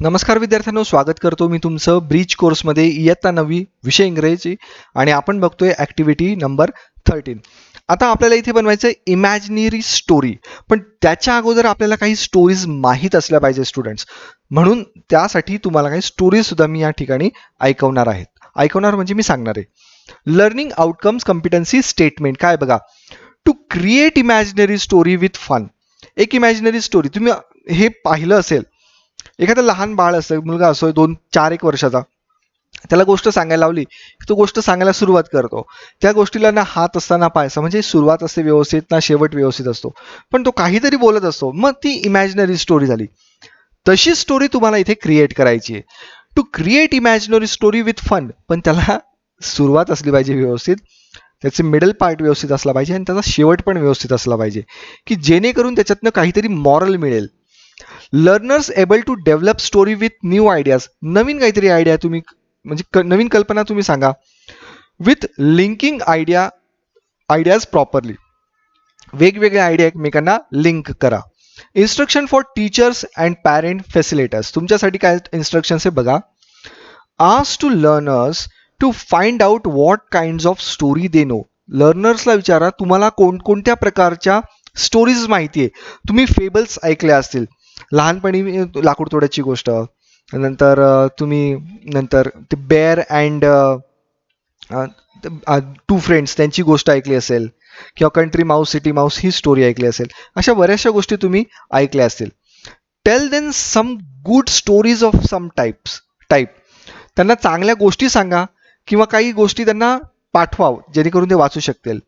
नमस्कार विद्यार्थ्यांनो, स्वागत करतो मी तुमचं ब्रिज कोर्समध्ये इयत्ता 9वी विषय इंग्रजी आणि आपण बघतोय ॲक्टिव्हिटी नंबर 13. आता आपल्याला इथे बनवायचं आहे इमॅजिनरी स्टोरी, पण त्याच्या अगोदर आपल्याला काही स्टोरीज माहीत असल्या पाहिजे स्टुडंट्स. म्हणून त्यासाठी तुम्हाला काही स्टोरीज सुद्धा मी या ठिकाणी ऐकवणार म्हणजे मी सांगणार आहे. लर्निंग आउटकम्स कॉम्पिटन्सी स्टेटमेंट काय बघा, to create imaginary story with fun. एक इमॅजिनरी स्टोरी तुम्ही हे पाहिलं असेल, एखादं लहान बाळ असतं, मुलगा असो 2-4-1 वर्षाचा, त्याला गोष्ट सांगायला लावली की तो गोष्ट सांगायला सुरुवात करतो. त्या गोष्टीला ना हात असता ना पाय असता, म्हणजे सुरुवात असते व्यवस्थित ना शेवट व्यवस्थित असतो, पण तो काहीतरी बोलत असतो, मग ती इमॅजिनरी स्टोरी झाली. तशी स्टोरी तुम्हाला इथे क्रिएट करायची आहे. To create imaginary story with fun, पण त्याला सुरुवात असली पाहिजे व्यवस्थित, त्याचे मिडल पार्ट व्यवस्थित असला पाहिजे आणि त्याचा शेवट पण व्यवस्थित असला पाहिजे, की जेणेकरून त्याच्यातनं काहीतरी मॉरल मिळेल. Learners able to develop story with new ideas. नवीन काहीतरी आयडिया तुम्ही म्हणजे नवीन कल्पना तुम्ही सांगा. With linking ideas properly. वेगवेगळ्या आयडिया एकमेकांना लिंक करा. Instruction for teachers and parent facilitators. तुमच्यासाठी काय इन्स्ट्रक्शन्स आहे बघा. Ask to learners to find out what kind of story they know. लर्नर्सला विचारा तुम्हाला कोणकोणत्या प्रकारच्या स्टोरीज माहिती आहे. तुम्ही फेबल्स ऐकल्या असतील लहानपणी, लाकूड तोड्याची गोष्ट, नंतर तुम्ही नंतर ते बेअर अँड 2 फ्रेंड्स त्यांची गोष्ट ऐकली असेल, किंवा कंट्री माऊस सिटी माऊस ही स्टोरी ऐकली असेल. अशा बऱ्याचशा गोष्टी तुम्ही ऐकल्या असतील. Tell then some good stories of some type. त्यांना चांगल्या गोष्टी सांगा किंवा काही गोष्टी त्यांना पाठवा जेणेकरून ते वाचू शकतील.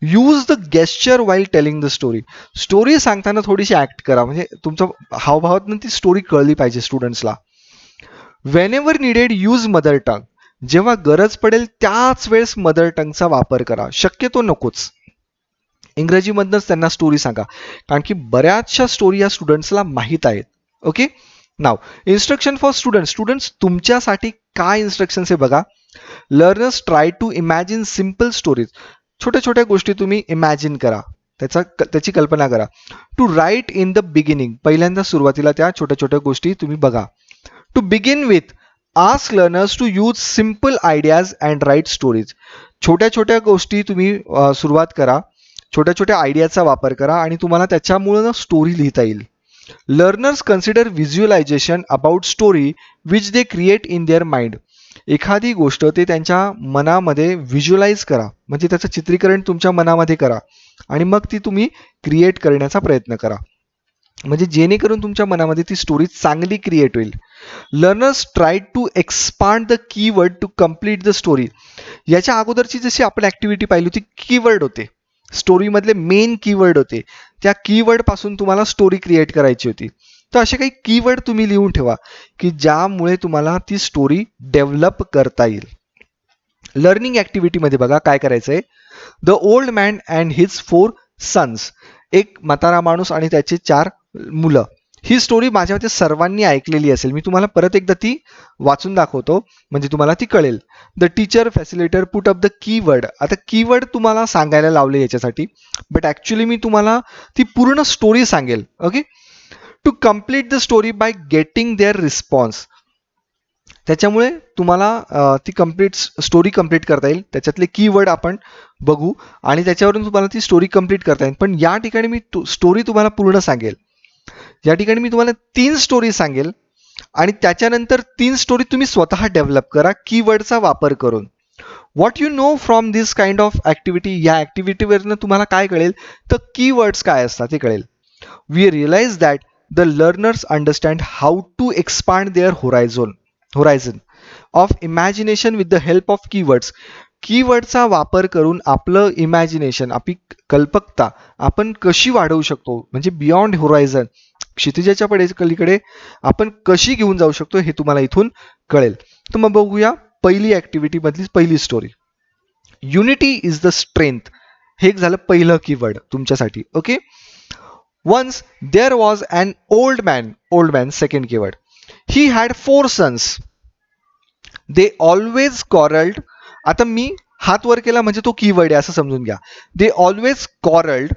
Use the gesture while telling the story. Story सांगताना थोडीशी ऍक्ट करा, म्हणजे तुमच्या हावभावातून ती स्टोरी कळली पाहिजे स्टुडंट्सला. Whenever needed use mother tongue. जेव्हा गरज पडेल त्याच वेळेस मदर टंगचा वापर करा, शक्यतो नकोच इंग्रजीमधनंच त्यांना स्टोरी सांगा, कारण की बऱ्याचशा स्टोरी या स्टुडंट्सला माहीत आहेत. Okay, now instruction for students तुमच्यासाठी काय इन्स्ट्रक्शन्स आहे बघा. Learners try to imagine simple stories. छोट्या छोट्या गोष्टी तुम्ही इमॅजिन करा, त्याची कल्पना करा. To write in the beginning. पहिल्यांदा सुरुवातीला त्या छोट्या छोट्या गोष्टी तुम्ही बघा. To begin with ask learners to use simple ideas and write stories. छोट्या छोट्या गोष्टी तुम्ही सुरुवात करा, छोट्या छोट्या आयडियाचा वापर करा आणि तुम्हाला त्याच्यामुळं स्टोरी लिहिता येईल. Learners consider visualisation about story which they create in their mind. एखादी गोष्ट ते त्यांच्या मनामध्ये व्हिज्युअलाइज करा, म्हणजे त्याचं चित्रीकरण तुमच्या मनामध्ये करा आणि मग ती तुम्ही क्रिएट करण्याचा प्रयत्न करा, म्हणजे जेणेकरून तुमच्या मनामध्ये ती स्टोरी चांगली क्रिएट होईल. Learners try to expand the keyword to complete the story. याच्या अगोदरची जशी आपण ॲक्टिव्हिटी पाहिली होती, कीवर्ड होते स्टोरीमधले, मेन कीवर्ड होते, त्या कीवर्ड पासून तुम्हाला स्टोरी क्रिएट करायची होती. तर असे काही कीवर्ड तुम्ही लिहून ठेवा की ज्यामुळे तुम्हाला ती स्टोरी डेव्हलप करता येईल. लर्निंग ॲक्टिव्हिटीमध्ये बघा काय करायचं आहे. The old man and his 4 sons. एक म्हातारा माणूस आणि त्याचे 4 मुलं. ही स्टोरी माझ्या मते सर्वांनी ऐकलेली असेल. मी तुम्हाला परत एकदा ती वाचून दाखवतो म्हणजे तुम्हाला ती कळेल. The teacher facilitator put up the keyword. आता कीवर्ड तुम्हाला सांगायला लावले याच्यासाठी, बट ॲक्च्युली मी तुम्हाला ती पूर्ण स्टोरी सांगेल. Okay, to complete the story by getting their response. त्याच्यामुळे तुम्हाला ती स्टोरी कंप्लीट करता येईल. त्याच्यातले कीवर्ड आपण बघू आणि त्याच्यावरून तुम्हाला ती स्टोरी कंप्लीट करता येईल. पण या ठिकाणी मी स्टोरी तुम्हाला पूर्ण सांगेल. या ठिकाणी मी तुम्हाला 3 स्टोरी सांगेल आणि त्याच्यानंतर 3 स्टोरी तुम्ही स्वतः डेव्हलप करा कीवर्डचा वापर करून. What you know from this kind of activity. या ॲक्टिव्हिटीवरनं तुम्हाला काय कळेल, तर कीवर्ड्स काय असतात ते कळेल. We realise that the learners understand how to expand their horizon of imagination with the help of keywords. कीवर्डचा वापर करून आपलं इमॅजिनेशन, आपली कल्पकता आपण कशी वाढवू शकतो, म्हणजे बियॉन्ड होरायझन, क्षितिजाच्या पलीकडे आपण कशी घेऊन जाऊ शकतो हे तुम्हाला इथून कळेल. तर मग बघूया पहिली ॲक्टिव्हिटी मधली पहिली story. Unity is the strength. हे एक झालं पहिलं कीवर्ड तुमच्यासाठी. Okay, once there was an old man. Second keyword. He had 4 sons. They always quarrelled. आता मी हात वर केला म्हणजे तो कीवर्ड आहे असं समजून घ्या. They always quarrelled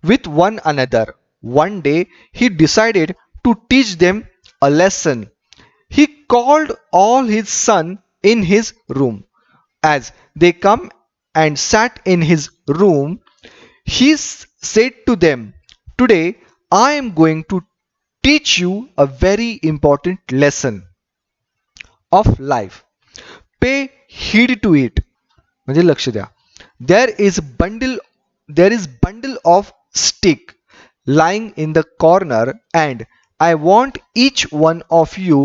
with one another. One day he decided to teach them a lesson. He called all his sons in his room. As they come and sat in his room, he said to them, "Today I am going to teach you a very important lesson of life. Pay heed to it." म्हणजे लक्ष द्या. There is bundle of stick lying in the corner, and I want each one of you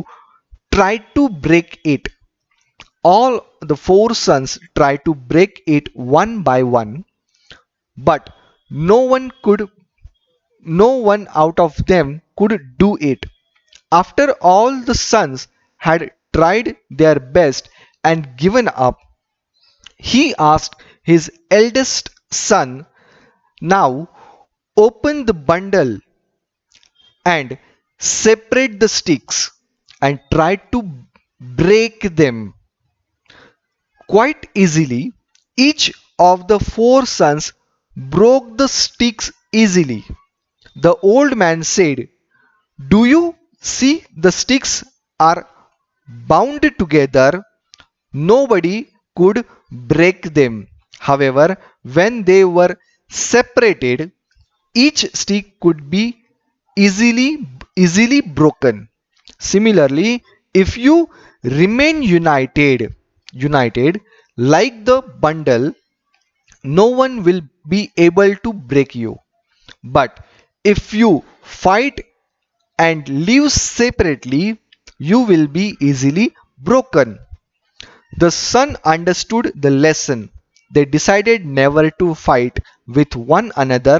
try to break it. All the four sons tried to break it one by one, but no one could no one out of them could do it. After all the sons had tried their best and given up, he asked his eldest son, "Now open the bundle and separate the sticks and try to break them." Quite easily, each of the four sons broke the sticks easily. The old man said, "Do you see the sticks are bound together? Nobody could break them. However, when they were separated, each stick could be easily broken. Similarly, if you remain united like the bundle, no one will be able to break you. But if you fight and live separately, you will be easily broken." The son understood the lesson. They decided never to fight with one another.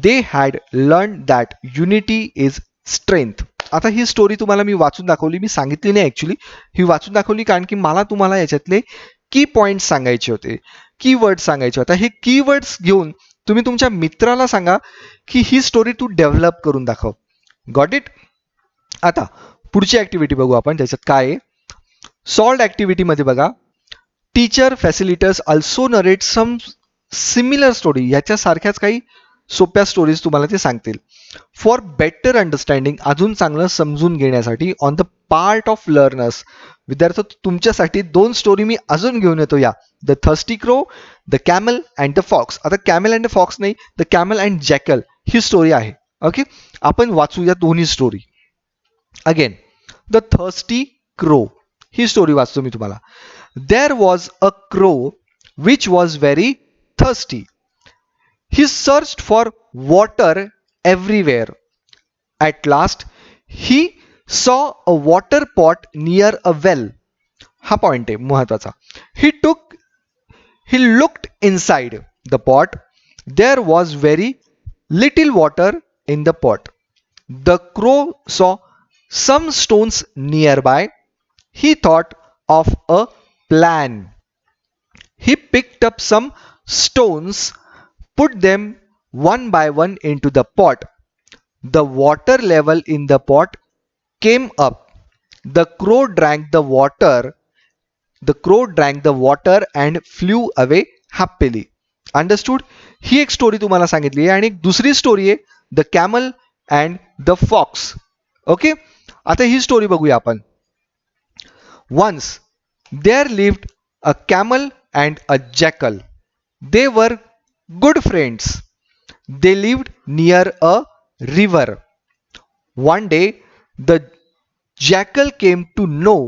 They had learned that unity is strength. आता ही story तुम्हाला मी वाचून दाखवली, मी सांगितली नाही actually, ही वाचून दाखवली कारण की मला तुम्हाला याच्यातले की पॉइंट्स सांगायचे होते, कीवर्ड्स सांगायचे होते. हे कीवर्ड्स घेऊन तुम्ही तुमच्या मित्राला सांगा की ही स्टोरी तू डेव्हलप करून दाखव. Got it? आता पुढची ऍक्टिव्हिटी बघू आपण, त्याच्यात काय आहे. सॉल्ड ऍक्टिव्हिटीमध्ये बघा, teacher facilitators also narrate some similar story. याच्यासारख्याच काही सोप्या स्टोरीज तुम्हाला ते सांगतील. फॉर बेटर अंडरस्टँडिंग, अजून चांगलं समजून घेण्यासाठी, on the part of learners, विद्यार्थी तुमच्यासाठी दोन स्टोरी मी अजून घेऊन येतो. या the thirsty crow, the camel and the fox. आता कॅमल अँड द फॉक्स नाही, द कॅमल अँड जॅकल ही स्टोरी आहे. ओके, आपण वाचूया दोन्ही story. Again the thirsty crow ही स्टोरी वाचतो मी तुम्हाला. There was a crow which was very thirsty. He searched for water everywhere. At last, he saw a water pot near a well. हा point आहे महत्वाचा. He looked inside the pot. There was very little water in the pot. The crow saw some stones nearby. He thought of a plan. He picked up some stones, put them one by one into the pot. The water level in the pot came up. The crow drank the water. The crow drank the water and flew away happily. Understood? ही एक story तुम्हाला सांगितली आहे. आणि एक दुसरी story आहे, the camel and the fox. Okay, आता ही स्टोरी बघूया आपण. Once there lived a camel and a jackal. They were good friends. They lived near a river. One day, the jackal came to know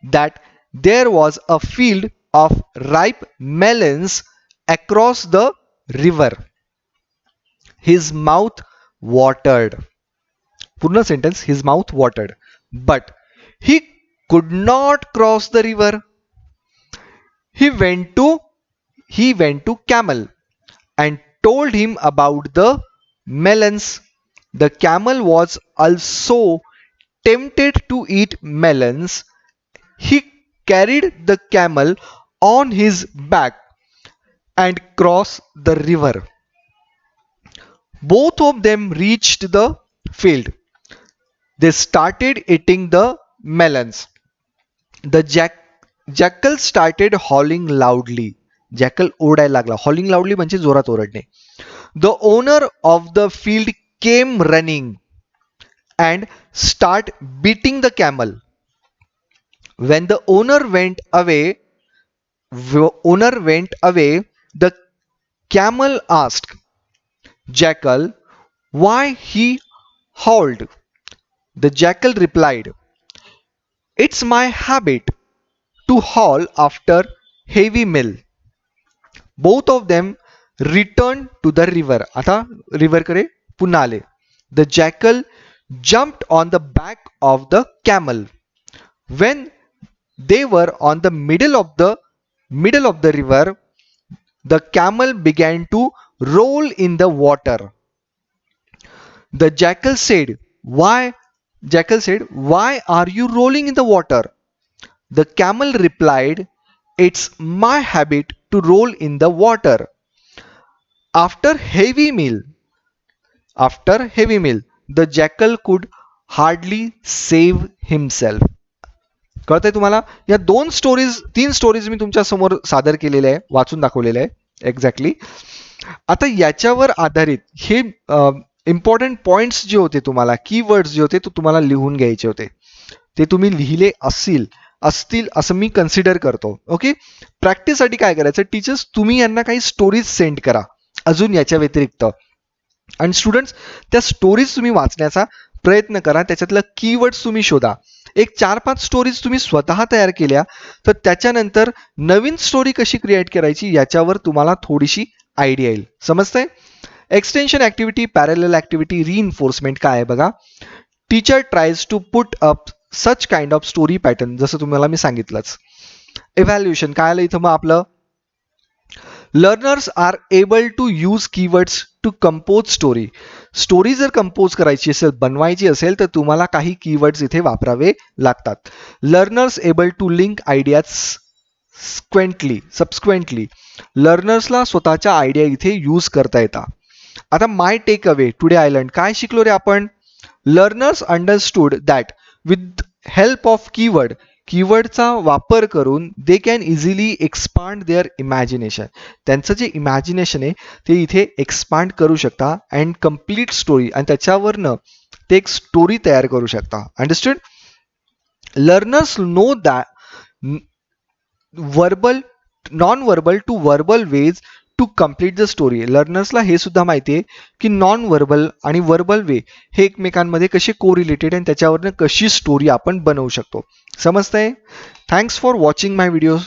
that there was a field of ripe melons across the river. His mouth watered. पूर्ण sentence, his mouth watered. But he could not cross the river. He went to camel and told him about the melons. The camel was also tempted to eat melons. He carried the camel on his back and crossed the river. Both of them reached the field. They started eating the melons. The jackal started howling loudly. Jackal ओरडायला लागला. Howling loudly म्हणजे जोरात ओरडणे. The owner of the field came running and start beating the camel. When the owner went away, the camel asked Jackal why he howled. The jackal replied, "It's my habit to haul after heavy meal." Both of them returned to the river. आता river कडे पुन्हा आले. The jackal jumped on the back of the camel. When they were on the middle of the river, the camel began to roll in the water. The jackal said, "Why are you rolling in the water?" The camel replied, "It's my habit to roll in the water. After heavy meal, the jackal could hardly save himself." कळतंय तुम्हाला? या तीन stories मी तुमच्या समोर सादर केलेल्या आहे, वाचून दाखवलेल्या आहे एक्झॅक्टली. आता याच्यावर आधारित हे इम्पॉर्टंट पॉइंट्स जे होते, तुम्हाला कीवर्ड्स जे होते ते तुम्हाला लिहून घ्यायचे होते. ते तुम्ही लिहिले असतील असं मी कन्सिडर करतो. ओके, प्रॅक्टिससाठी काय करायचं, टीचर्स तुम्ही यांना काही स्टोरीज सेंड करा अजून याच्या व्यतिरिक्त, आणि स्टुडंट्स त्या स्टोरीज तुम्ही वाचण्याचा प्रयत्न करा. त्याच्यातलं कीवर्ड्स तुम्ही शोधा. एक 4-5 स्टोरीज तुम्ही स्वतः तयार केल्या तर त्याच्यानंतर नवीन स्टोरी कशी क्रिएट करायची याच्यावर तुम्हाला थोडीशी आयडिया येईल. समजतंय? Extension activity, parallel activity, reinforcement काय आहे बघा. Teacher tries to put up such kind of story pattern, जसं तुम्हाला मी सांगितलंच. इव्हॅल्युएशन काय आलं इथं मग आपलं, learners are able to use keywords to compose story. Story जर कंपोज करायची असेल, बनवायची असेल, तर तुम्हाला काही कीवर्ड्स इथे वापरावे लागतात. Learners able to link ideas subsequently. लर्नर्सला स्वतःच्या आयडिया इथे यूज करता येतात. आता my takeaway today island काय शिकलो रे आपण. Learners understood that with help of कीवर्डचा वापर करून they can easily expand their imagination. त्यांचं जे इमॅजिनेशन आहे ते इथे एक्सपांड करू शकता अँड कम्प्लीट स्टोरी, आणि त्याच्यावरनं ते एक स्टोरी तयार करू शकता. Understood? Learners know that non verbal to verbal ways to complete the story. लर्नर्सला हे सुद्धा माहिती आहे की नॉन वर्बल आणि वर्बल वे हे एकमेकांमध्ये कसे को रिलेटेड आणि त्याच्यावरनं कशी स्टोरी आपण बनवू शकतो. समजतंय? Thanks for watching my videos.